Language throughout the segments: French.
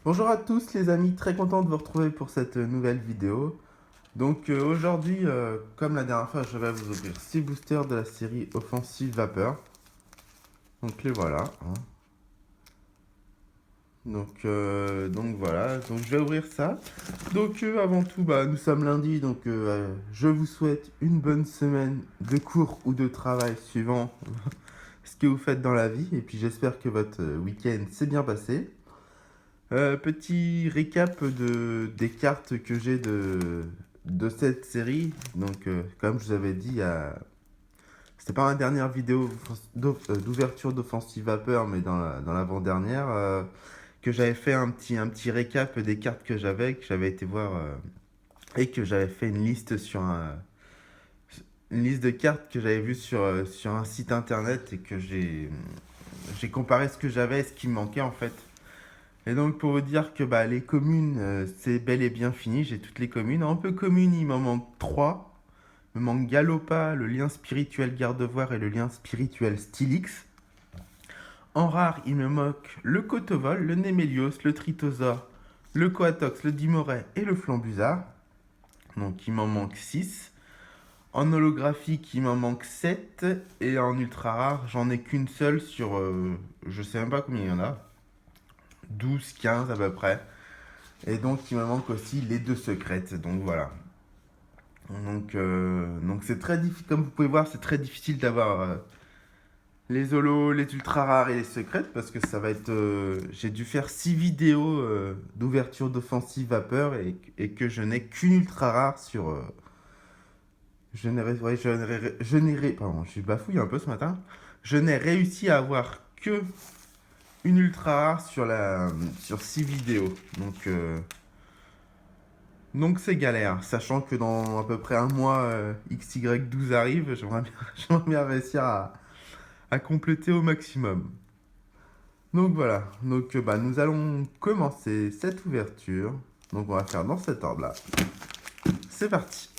Bonjour à tous les amis, très content de vous retrouver pour cette nouvelle vidéo. Donc aujourd'hui, comme la dernière fois, je vais vous ouvrir 6 boosters de la série Offensive Vapeur. Donc les voilà, hein. Donc voilà, donc je vais ouvrir ça. Donc avant tout, nous sommes lundi, donc je vous souhaite une bonne semaine de cours ou de travail suivant ce que vous faites dans la vie. Et puis j'espère que votre week-end s'est bien passé. Petit récap des cartes que j'ai de cette série. Donc, comme je vous avais dit, c'était pas ma dernière vidéo d'ouverture d'Offensive Vapeur, mais dans l'avant-dernière, que j'avais fait un petit récap des cartes que j'avais été voir, et que j'avais fait une liste de cartes que j'avais vues sur un site internet et que j'ai comparé ce que j'avais et ce qui me manquait en fait. Et donc pour vous dire que les communes, c'est bel et bien fini, j'ai toutes les communes. En peu communes, il m'en manque 3. Il me manque Galopa, le lien spirituel Gardevoir et le lien spirituel Stylix. En rare, il me manque le Cotovol, le Némélios, le Tritosor, le Coatox, le Dimoret et le Flambusard. Donc il m'en manque 6. En holographique, il m'en manque 7. Et en ultra rare, j'en ai qu'une seule sur... je sais même pas combien il y en a. 12, 15 à peu près. Et donc, il me manque aussi les 2 secrètes. Donc, voilà. Donc c'est très difficile. Comme vous pouvez voir, c'est très difficile d'avoir les holos, les ultra rares et les secrètes. Parce que ça va être. J'ai dû faire 6 vidéos d'ouverture d'offensive vapeur. Et que je n'ai qu'une ultra rare sur. Pardon, je suis bafouille un peu ce matin. Je n'ai réussi à avoir que une ultra rare sur 6 vidéos. Donc c'est galère, sachant que dans à peu près un mois, XY12 arrive, j'aimerais bien réussir à compléter au maximum. Donc voilà, nous allons commencer cette ouverture. Donc on va faire dans cet ordre-là. C'est parti.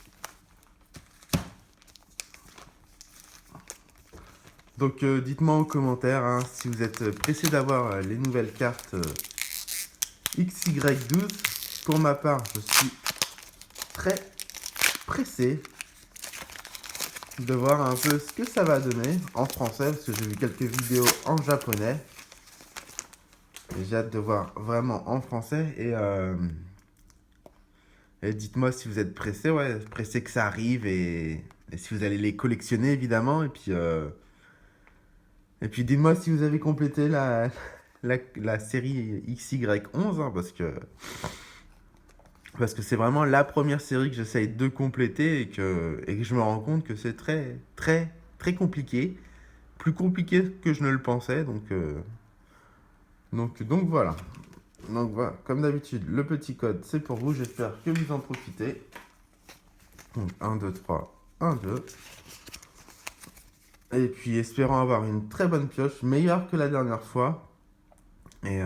Donc dites-moi en commentaire hein, si vous êtes pressé d'avoir les nouvelles cartes XY12. Pour ma part, je suis très pressé de voir un peu ce que ça va donner en français, parce que j'ai vu quelques vidéos en japonais. Et j'ai hâte de voir vraiment en français. Et dites-moi si vous êtes pressé, ouais, pressé que ça arrive et si vous allez les collectionner évidemment. Et puis dites-moi si vous avez complété la série XY11, hein, parce que c'est vraiment la première série que j'essaye de compléter et que je me rends compte que c'est très, très, très compliqué. Plus compliqué que je ne le pensais, donc voilà. Donc voilà, comme d'habitude, le petit code, c'est pour vous. J'espère que vous en profitez. Donc 1, 2, 3, 1, 2. Et puis espérons avoir une très bonne pioche, meilleure que la dernière fois. Et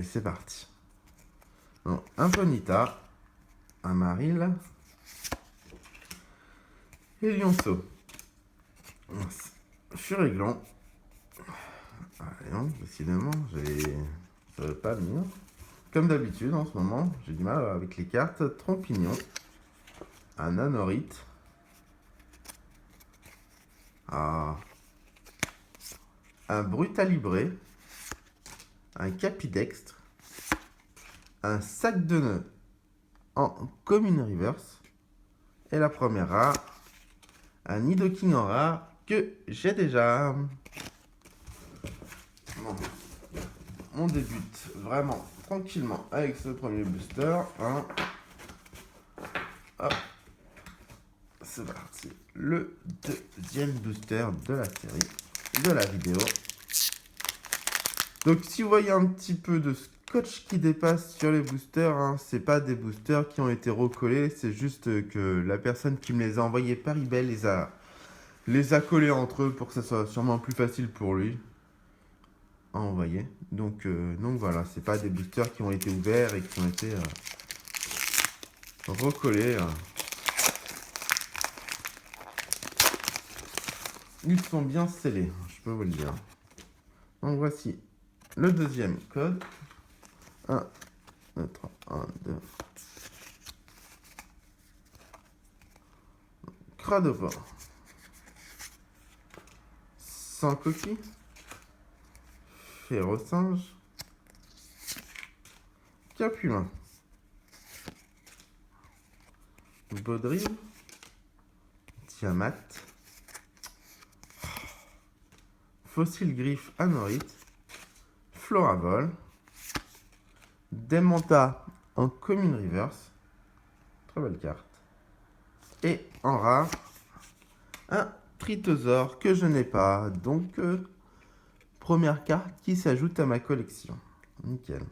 c'est parti. Donc, un Ponyta, un Maril et Lionceau. Furiglan. Allez, non, décidément, ça veut pas venir. Comme d'habitude, en ce moment, j'ai du mal avec les cartes. Trompignon, un Anorite. Ah, un Brutalibré, un Capidextre, un sac de nœuds en commune reverse, et la première rare, un Nidoking en rare que j'ai déjà. Bon, on débute vraiment tranquillement avec ce premier booster. Hein. Hop, c'est parti. Le deuxième booster de la série, de la vidéo. Donc si vous voyez un petit peu de scotch qui dépasse sur les boosters, hein, c'est pas des boosters qui ont été recollés, c'est juste que la personne qui me les a envoyés par eBay les a collés entre eux pour que ça soit sûrement plus facile pour lui à envoyer. Donc voilà, c'est pas des boosters qui ont été ouverts et qui ont été recollés. Ils sont bien scellés, je peux vous le dire. Donc voici le deuxième code. 1, 2, 3, 1, 2. Cradoport. Sans coquille. Ferrosinge. Capumin. Baudrive. Tiamat. Fossile griffe anorite. Floravol. Demanta en commune reverse. Très belle carte. Et en rare, un Tritosaure que je n'ai pas. Donc, première carte qui s'ajoute à ma collection. Nickel.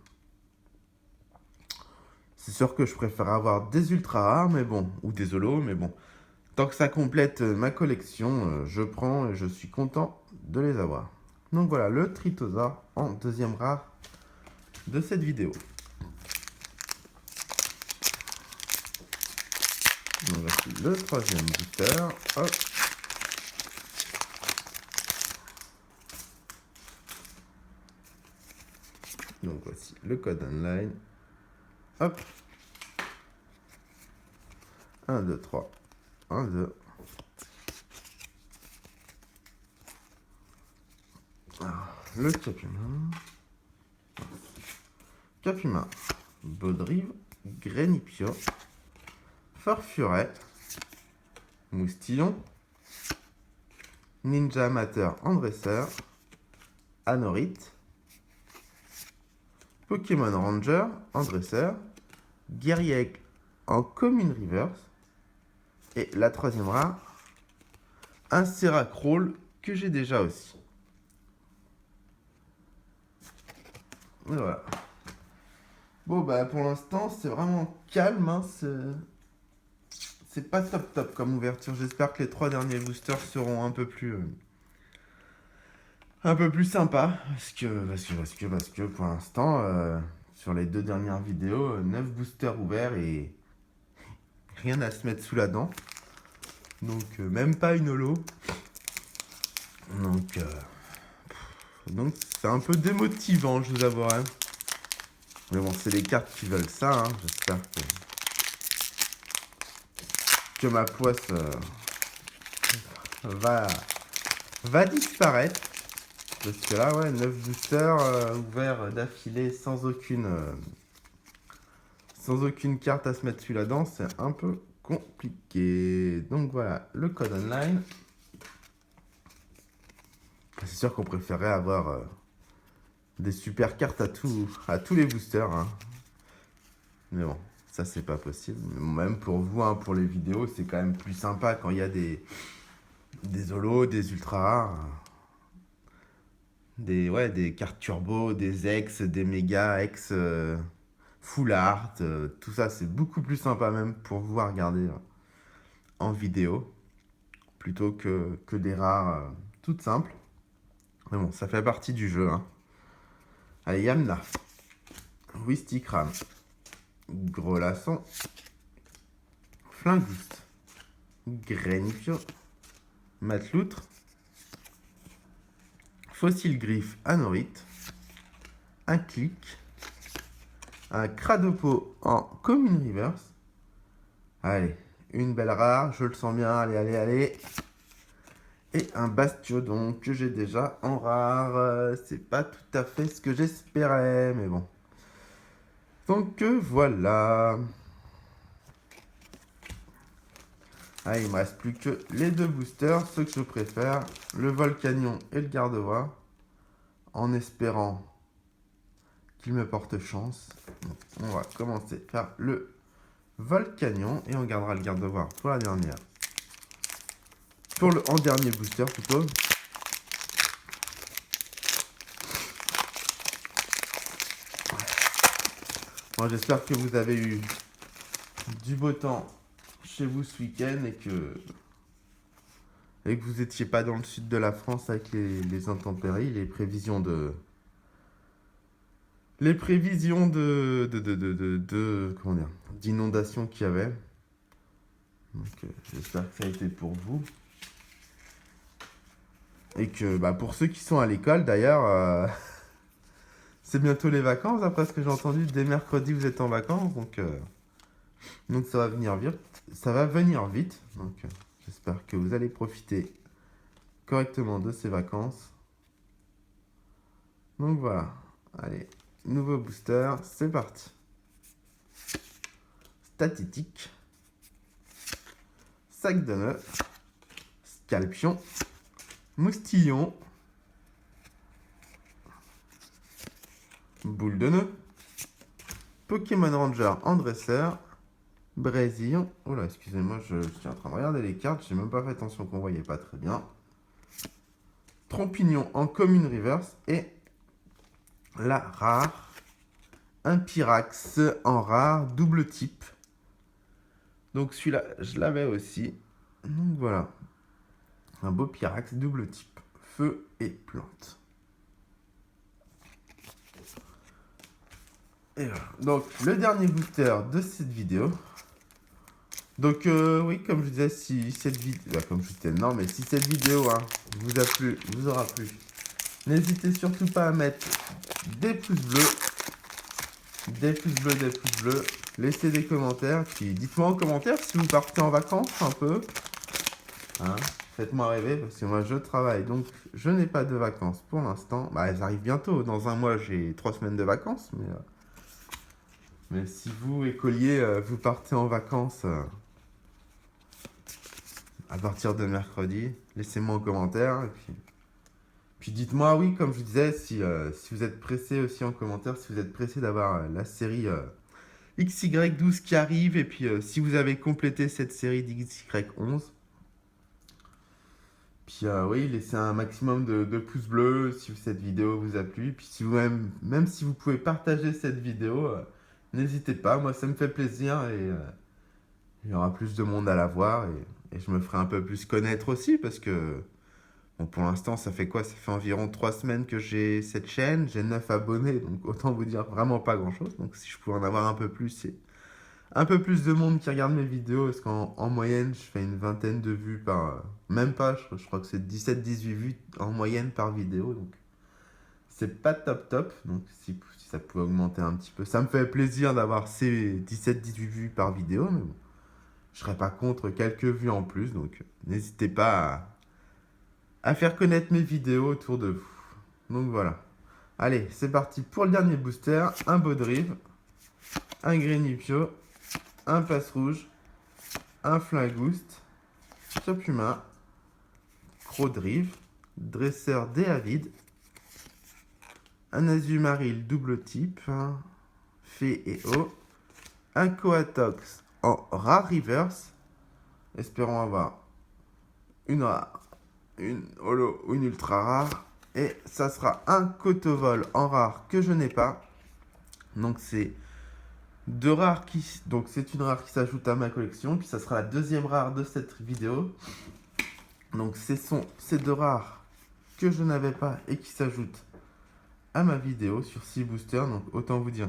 C'est sûr que je préfère avoir des ultra rares, mais bon, ou des holos, mais bon. Tant que ça complète ma collection, je prends et je suis content de les avoir. Donc voilà, le Tritosaure en deuxième rare de cette vidéo. Donc voici le troisième booster. Hop. Donc voici le code online. Hop. 1, 2, 3. 1, 2. Alors, le Capumin. Capumin. Baudrive. Grenipio. Farfuret. Moustillon. Ninja Amateur en dresseur. Anorite. Pokémon Ranger en dresseur. Guerrier en commune reverse. Et la troisième rare, un Seracrawl que j'ai déjà aussi. Et voilà. Bon bah pour l'instant c'est vraiment calme, hein, c'est pas top top comme ouverture. J'espère que les 3 derniers boosters seront un peu plus sympas. Parce que pour l'instant, sur les 2 dernières vidéos, 9 boosters ouverts et rien à se mettre sous la dent. Donc même pas une holo. Donc c'est un peu démotivant, je vous avouerai. Mais bon, c'est les cartes qui veulent ça, hein. J'espère que ma poisse va disparaître. Parce que là, ouais, 9 boosters ouverts d'affilée sans aucune carte à se mettre sous la dent, c'est un peu compliqué. Donc voilà, le code online. C'est sûr qu'on préférait avoir des super cartes à tous les boosters, hein. Mais bon, ça c'est pas possible. Même pour vous, hein, pour les vidéos, c'est quand même plus sympa quand il y a des holos, des ultra rares, des cartes turbo, des ex, des méga ex, full art, tout ça c'est beaucoup plus sympa même pour vous à regarder en vidéo plutôt que des rares toutes simples. Mais bon, ça fait partie du jeu, hein. Allez, Yamna, Wistikram, Grelasson, Flingouste, Grenipio, Matloutre, Fossile griffe anorite, un clic, un Cradopo en commune reverse. Allez, une belle rare, je le sens bien, allez. Et un Bastiodon que j'ai déjà en rare. C'est pas tout à fait ce que j'espérais, mais bon. Donc voilà. Ah, il me reste plus que les 2 boosters, ceux que je préfère, le Volcanion et le Gardevoir, en espérant qu'il me porte chance. Donc, on va commencer par le Volcanion et on gardera le Gardevoir pour la dernière. En dernier booster plutôt. Bon, j'espère que vous avez eu du beau temps chez vous ce week-end et que vous n'étiez pas dans le sud de la France avec les intempéries, les prévisions comment dire, d'inondation qu'il y avait. Donc j'espère que ça a été pour vous. Et que pour ceux qui sont à l'école d'ailleurs, c'est bientôt les vacances, après ce que j'ai entendu. Dès mercredi, vous êtes en vacances, donc ça va venir vite. Ça va venir vite. Donc, j'espère que vous allez profiter correctement de ces vacances. Donc voilà. Allez, nouveau booster, c'est parti. Statistique. Sac de nœuds. Scalpion. Moustillon. Boule de nœud. Pokémon Ranger en dresseur. Brésilien. Oh là, excusez-moi, je suis en train de regarder les cartes. J'ai même pas fait attention qu'on voyait pas très bien. Trompignon en commune reverse. Et la rare. Un Pyrax en rare double type. Donc celui-là, je l'avais aussi. Donc voilà. Un beau Pyrax double type. Feu et plante. Et voilà. Donc le dernier booster de cette vidéo. Donc oui, comme je disais, si cette vidéo, comme je disais, non, mais si cette vidéo vous a plu, vous aura plu, n'hésitez surtout pas à mettre des pouces bleus, des pouces bleus, des pouces bleus, laissez des commentaires, puis dites-moi en commentaire si vous partez en vacances un peu, hein, faites-moi rêver parce que moi je travaille, donc je n'ai pas de vacances pour l'instant. Bah, elles arrivent bientôt. Dans un mois, j'ai 3 semaines de vacances, mais si vous, écolier, vous partez en vacances. À partir de mercredi, laissez-moi en commentaire. Et puis dites-moi, oui, comme je vous disais, si vous êtes pressé aussi en commentaire, si vous êtes pressé d'avoir la série XY12 qui arrive. Et puis si vous avez complété cette série d'XY11. Puis oui, laissez un maximum de pouces bleus si cette vidéo vous a plu. Puis si même si vous pouvez partager cette vidéo, n'hésitez pas. Moi, ça me fait plaisir et il y aura plus de monde à la voir. Et je me ferai un peu plus connaître aussi parce que, bon, pour l'instant, ça fait quoi? Ça fait environ 3 semaines que j'ai cette chaîne. J'ai 9 abonnés, donc autant vous dire vraiment pas grand-chose. Donc si je pouvais en avoir un peu plus, c'est un peu plus de monde qui regarde mes vidéos. Parce qu'en moyenne, je fais une vingtaine de vues par... Même pas, je crois que c'est 17-18 vues en moyenne par vidéo. Donc c'est pas top top. Donc si ça pouvait augmenter un petit peu. Ça me fait plaisir d'avoir ces 17-18 vues par vidéo, mais bon. Je serais pas contre quelques vues en plus, donc n'hésitez pas à faire connaître mes vidéos autour de vous. Donc voilà. Allez, c'est parti pour le dernier booster. Un Baudrive, un Grenipio, un Passe Rouge, un Flingouste, Chopuma, Crodrive, Dresseur Déavide, un Azumaril double type, Fée et Eau, un Coatox en rare reverse. Espérons avoir une rare, une holo ou une ultra rare. Et ça sera un Cotovol en rare que je n'ai pas. Donc c'est deux rares qui... Donc c'est une rare qui s'ajoute à ma collection. Puis ça sera la deuxième rare de cette vidéo. Donc ces deux rares que je n'avais pas et qui s'ajoutent à ma vidéo sur 6 boosters. Donc autant vous dire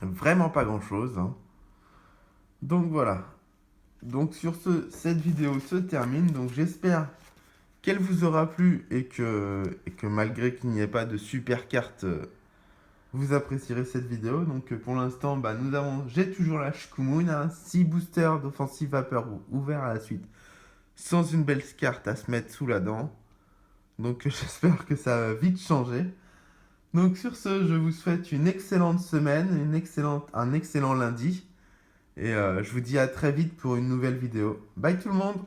vraiment pas grand chose. Donc voilà. Donc sur cette vidéo se termine. Donc j'espère qu'elle vous aura plu et que malgré qu'il n'y ait pas de super carte, vous apprécierez cette vidéo. Donc pour l'instant, j'ai toujours la Shkumun, 6 boosters d'offensive vapeur ouverts à la suite, sans une belle carte à se mettre sous la dent. Donc j'espère que ça va vite changer. Donc sur ce, je vous souhaite une excellente semaine, un excellent lundi. Et je vous dis à très vite pour une nouvelle vidéo. Bye tout le monde!